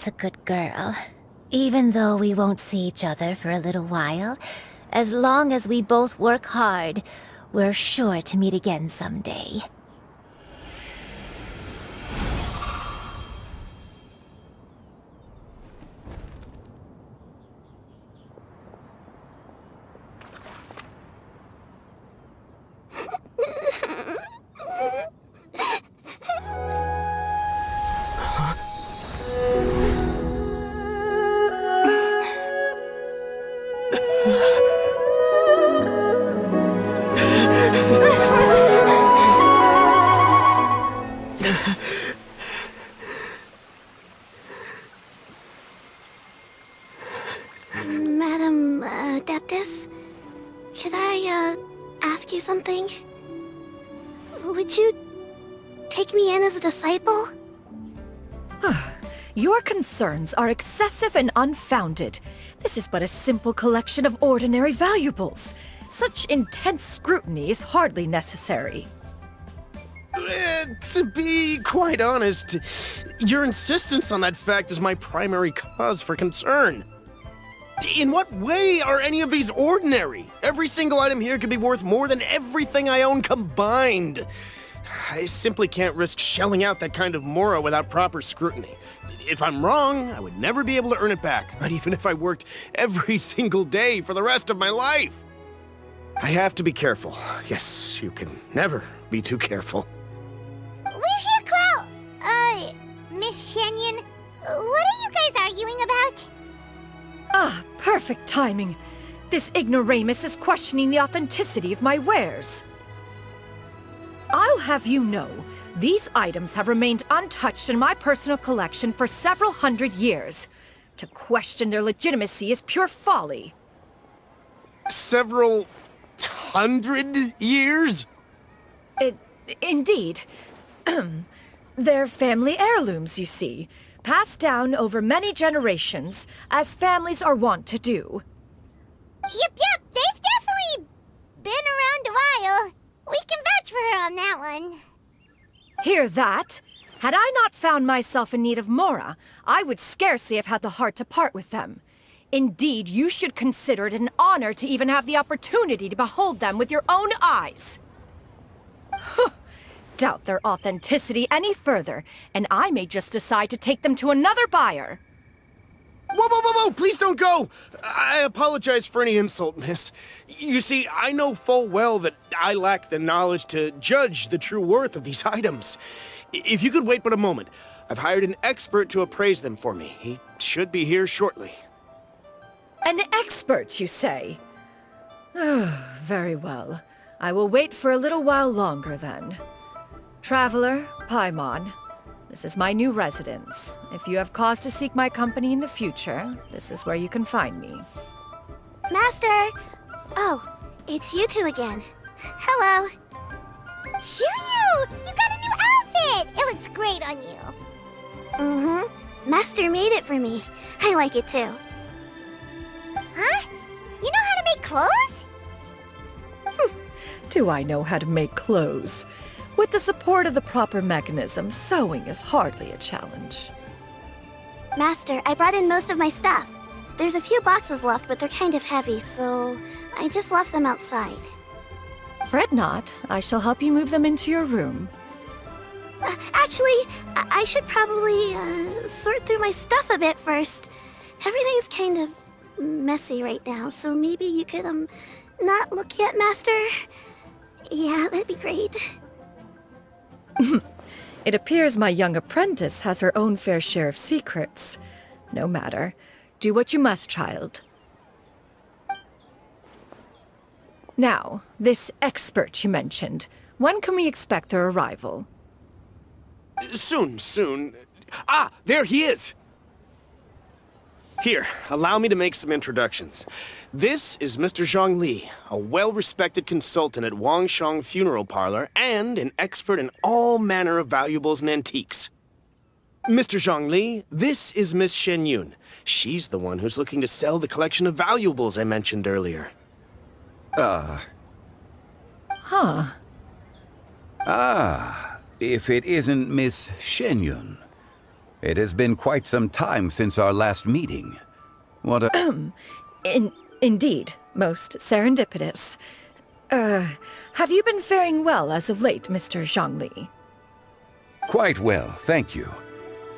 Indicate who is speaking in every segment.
Speaker 1: That's a good girl. Even though we won't see each other for a little while, as long as we both work hard, we're sure to meet again someday.
Speaker 2: Madam Adeptus, could I ask you something? Would you take me in as a disciple?
Speaker 3: Your concerns are excessive and unfounded. This is but a simple collection of ordinary valuables. Such intense scrutiny is hardly necessary.
Speaker 4: To be quite honest, your insistence on that fact is my primary cause for concern. In what way are any of these ordinary? Every single item here could be worth more than everything I own combined. I simply can't risk shelling out that kind of mora without proper scrutiny. If I'm wrong, I would never be able to earn it back, not even if I worked every single day for the rest of my life. I have to be careful. Yes, you can never be too careful.
Speaker 2: We're here, Clow. Miss Xianyun, what are you guys arguing about?
Speaker 3: Ah, perfect timing. This ignoramus is questioning the authenticity of my wares. I'll have you know, these items have remained untouched in my personal collection for several hundred years. To question their legitimacy is pure folly.
Speaker 4: Several hundred years?
Speaker 3: Indeed. They're family heirlooms, you see, passed down over many generations, as families are wont to do.
Speaker 2: Yep, they've definitely been around a while. We can vouch for her on that one.
Speaker 3: Hear that? Had I not found myself in need of mora, I would scarcely have had the heart to part with them. Indeed, you should consider it an honor to even have the opportunity to behold them with your own eyes. Doubt their authenticity any further, and I may just decide to take them to another buyer.
Speaker 4: Whoa, please don't go! I apologize for any insult, miss. You see, I know full well that I lack the knowledge to judge the true worth of these items. If you could wait but a moment, I've hired an expert to appraise them for me. He should be here shortly.
Speaker 3: An expert, you say? Very well. I will wait for a little while longer, then. Traveler, Paimon, this is my new residence. If you have cause to seek my company in the future, this is where you can find me.
Speaker 2: Master! Oh, it's you two again. Hello. Xianyun! You got a new outfit! It looks great on you. Mm-hmm. Master made it for me. I like it too. Huh? You know how to make clothes?
Speaker 3: Do I know how to make clothes? With the support of the proper mechanism, sewing is hardly a challenge.
Speaker 2: Master, I brought in most of my stuff. There's a few boxes left, but they're kind of heavy, so I just left them outside.
Speaker 3: Fret not. I shall help you move them into your room.
Speaker 2: Actually, I should probably sort through my stuff a bit first. Everything's kind of messy right now, so maybe you could, not look yet, Master? Yeah, that'd be great.
Speaker 3: It appears my young apprentice has her own fair share of secrets. No matter. Do what you must, child. Now, this expert you mentioned, when can we expect their arrival?
Speaker 4: Soon. Ah, there he is! Here, allow me to make some introductions. This is Mr. Zhongli, a well-respected consultant at Wangshang Funeral Parlor and an expert in all manner of valuables and antiques. Mr. Zhongli, this is Miss Xianyun. She's the one who's looking to sell the collection of valuables I mentioned earlier.
Speaker 5: If it isn't Miss Xianyun. It has been quite some time since our last meeting. What a...
Speaker 3: Indeed, most serendipitous. Have you been faring well as of late, Mr. Zhongli?
Speaker 5: Quite well, thank you.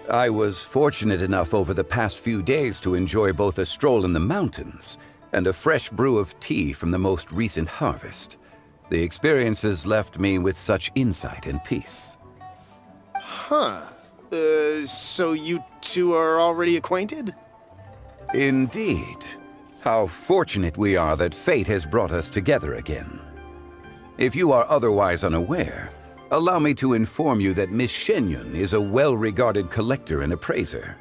Speaker 5: I was fortunate enough over the past few days to enjoy both a stroll in the mountains and a fresh brew of tea from the most recent harvest. The experiences left me with such insight and peace.
Speaker 4: Huh. So you two are already acquainted?
Speaker 5: Indeed. How fortunate we are that fate has brought us together again. If you are otherwise unaware, allow me to inform you that Miss Xianyun is a well-regarded collector and appraiser.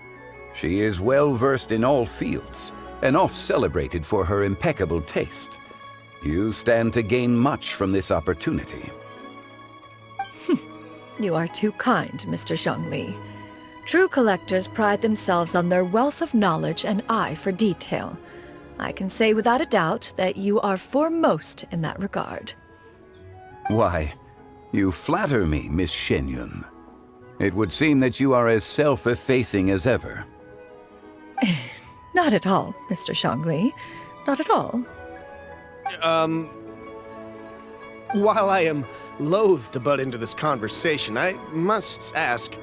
Speaker 5: She is well-versed in all fields, and oft-celebrated for her impeccable taste. You stand to gain much from this opportunity.
Speaker 3: You are too kind, Mr. Zhongli. True collectors pride themselves on their wealth of knowledge and eye for detail. I can say without a doubt that you are foremost in that regard.
Speaker 5: Why, you flatter me, Miss Xianyun. It would seem that you are as self-effacing as ever.
Speaker 3: Not at all, Mr. Zhongli. Not at all.
Speaker 4: While I am loath to butt into this conversation, I must ask,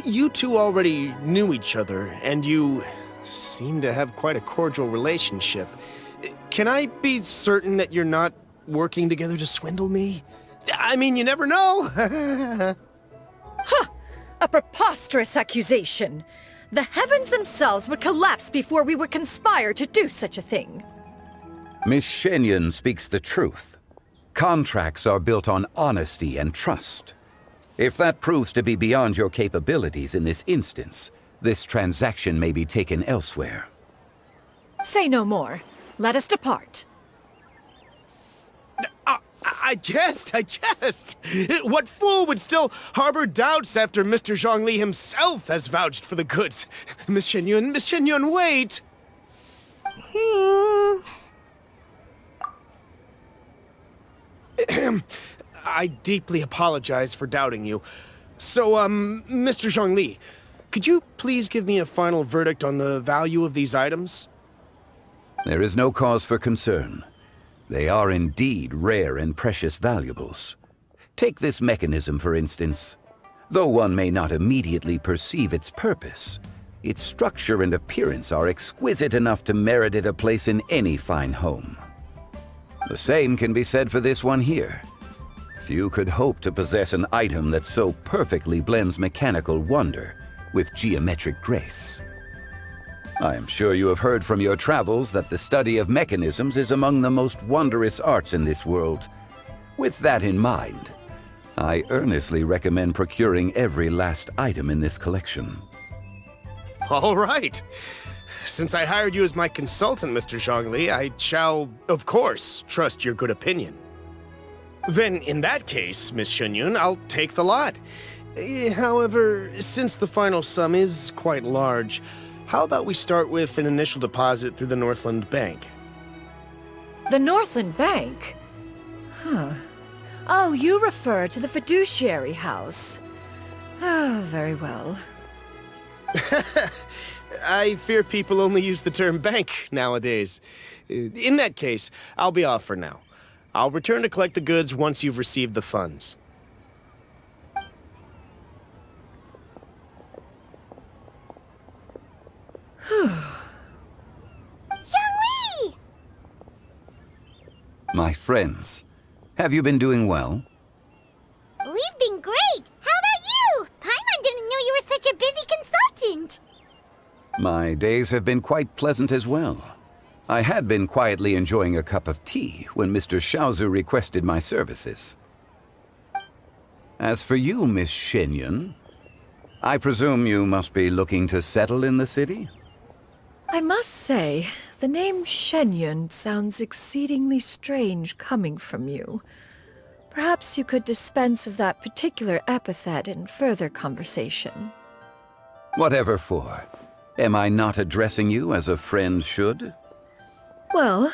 Speaker 4: you two already knew each other, and you seem to have quite a cordial relationship. Can I be certain that you're not working together to swindle me? I mean, you never know.
Speaker 3: Ha! A preposterous accusation! The heavens themselves would collapse before we would conspire to do such a thing.
Speaker 5: Miss Xianyun speaks the truth. Contracts are built on honesty and trust. If that proves to be beyond your capabilities in this instance, this transaction may be taken elsewhere.
Speaker 3: Say no more. Let us depart.
Speaker 4: I jest. What fool would still harbor doubts after Mr. Zhongli himself has vouched for the goods? Miss Xianyun, wait! I deeply apologize for doubting you. So, Mr. Zhongli, could you please give me a final verdict on the value of these items?
Speaker 5: There is no cause for concern. They are indeed rare and precious valuables. Take this mechanism, for instance. Though one may not immediately perceive its purpose, its structure and appearance are exquisite enough to merit it a place in any fine home. The same can be said for this one here. Few could hope to possess an item that so perfectly blends mechanical wonder with geometric grace. I am sure you have heard from your travels that the study of mechanisms is among the most wondrous arts in this world. With that in mind, I earnestly recommend procuring every last item in this collection.
Speaker 4: All right. Since I hired you as my consultant, Mr. Zhongli, I shall, of course, trust your good opinion. Then, in that case, Miss Xianyun, I'll take the lot. However, since the final sum is quite large, how about we start with an initial deposit through the Northland Bank?
Speaker 3: The Northland Bank? Huh. Oh, you refer to the fiduciary house. Oh, very well.
Speaker 4: I fear people only use the term bank nowadays. In that case, I'll be off for now. I'll return to collect the goods once you've received the funds.
Speaker 2: Xiangli!
Speaker 5: My friends, have you been doing well?
Speaker 2: We've been great! How about you? Paimon didn't know you were such a busy consultant!
Speaker 5: My days have been quite pleasant as well. I had been quietly enjoying a cup of tea when Mr. Xiaozu requested my services. As for you, Miss Xianyun, I presume you must be looking to settle in the city?
Speaker 3: I must say, the name Xianyun sounds exceedingly strange coming from you. Perhaps you could dispense of that particular epithet in further conversation.
Speaker 5: Whatever for. Am I not addressing you as a friend should?
Speaker 3: Well,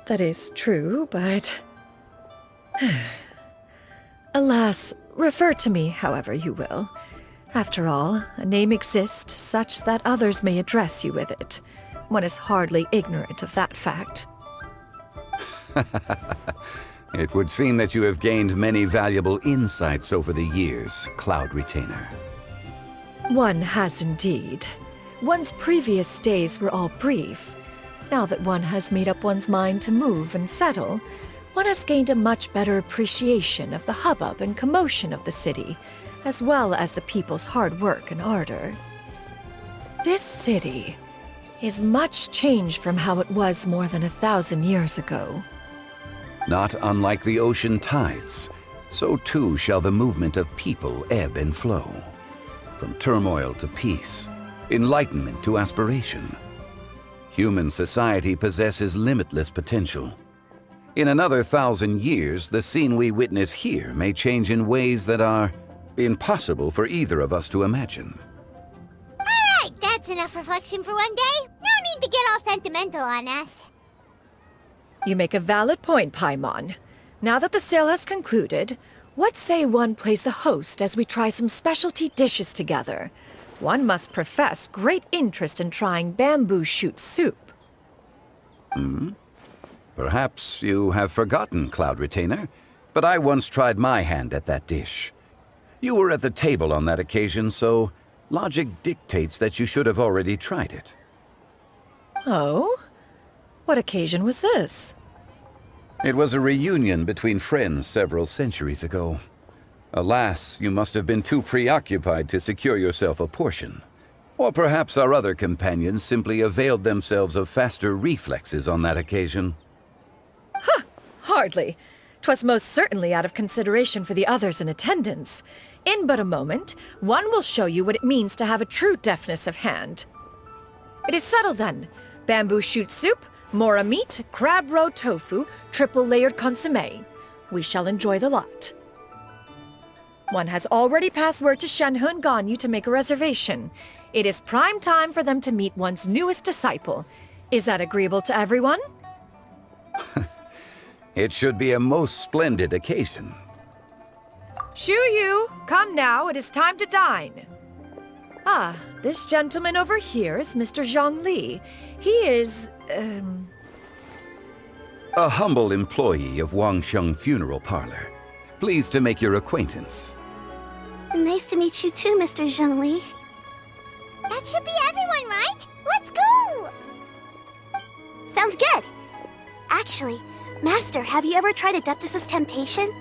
Speaker 3: that is true, but... Alas, refer to me however you will. After all, a name exists such that others may address you with it. One is hardly ignorant of that fact.
Speaker 5: It would seem that you have gained many valuable insights over the years, Cloud Retainer.
Speaker 3: One has indeed. One's previous days were all brief. Now that one has made up one's mind to move and settle, one has gained a much better appreciation of the hubbub and commotion of the city, as well as the people's hard work and ardor. This city is much changed from how it was more than 1,000 years ago.
Speaker 5: Not unlike the ocean tides, so too shall the movement of people ebb and flow. From turmoil to peace, enlightenment to aspiration. Human society possesses limitless potential. In another 1,000 years, the scene we witness here may change in ways that are impossible for either of us to imagine.
Speaker 2: Alright, that's enough reflection for one day. No need to get all sentimental on us.
Speaker 3: You make a valid point, Paimon. Now that the sale has concluded, what say one plays the host as we try some specialty dishes together? One must profess great interest in trying bamboo shoot soup.
Speaker 5: Perhaps you have forgotten, Cloud Retainer, but I once tried my hand at that dish. You were at the table on that occasion, so logic dictates that you should have already tried it.
Speaker 3: Oh? What occasion was this?
Speaker 5: It was a reunion between friends several centuries ago. Alas, you must have been too preoccupied to secure yourself a portion. Or perhaps our other companions simply availed themselves of faster reflexes on that occasion.
Speaker 3: Hardly. 'Twas most certainly out of consideration for the others in attendance. In but a moment, one will show you what it means to have a true deftness of hand. It is settled then. Bamboo shoot soup, mora meat, crab roe tofu, triple-layered consommé. We shall enjoy the lot. One has already passed word to Xianyun and Ganyu to make a reservation. It is prime time for them to meet one's newest disciple. Is that agreeable to everyone?
Speaker 5: It should be a most splendid occasion.
Speaker 3: Yu, come now, it is time to dine. Ah, this gentleman over here is Mr. Zhongli. He is,
Speaker 5: A humble employee of Wangsheng Funeral Parlor. Pleased to make your acquaintance.
Speaker 2: Nice to meet you too, Mr. Zhongli. That should be everyone, right? Let's go! Sounds good. Actually, Master, have you ever tried Adeptus' temptation?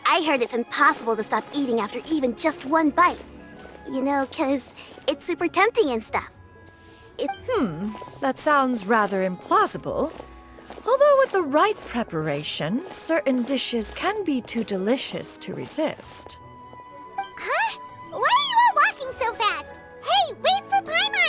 Speaker 2: I heard it's impossible to stop eating after even just one bite. You know, 'cause it's super tempting and stuff.
Speaker 3: That sounds rather implausible. Although with the right preparation, certain dishes can be too delicious to resist.
Speaker 2: Huh? Why are you all walking so fast? Hey, wait for Paimon!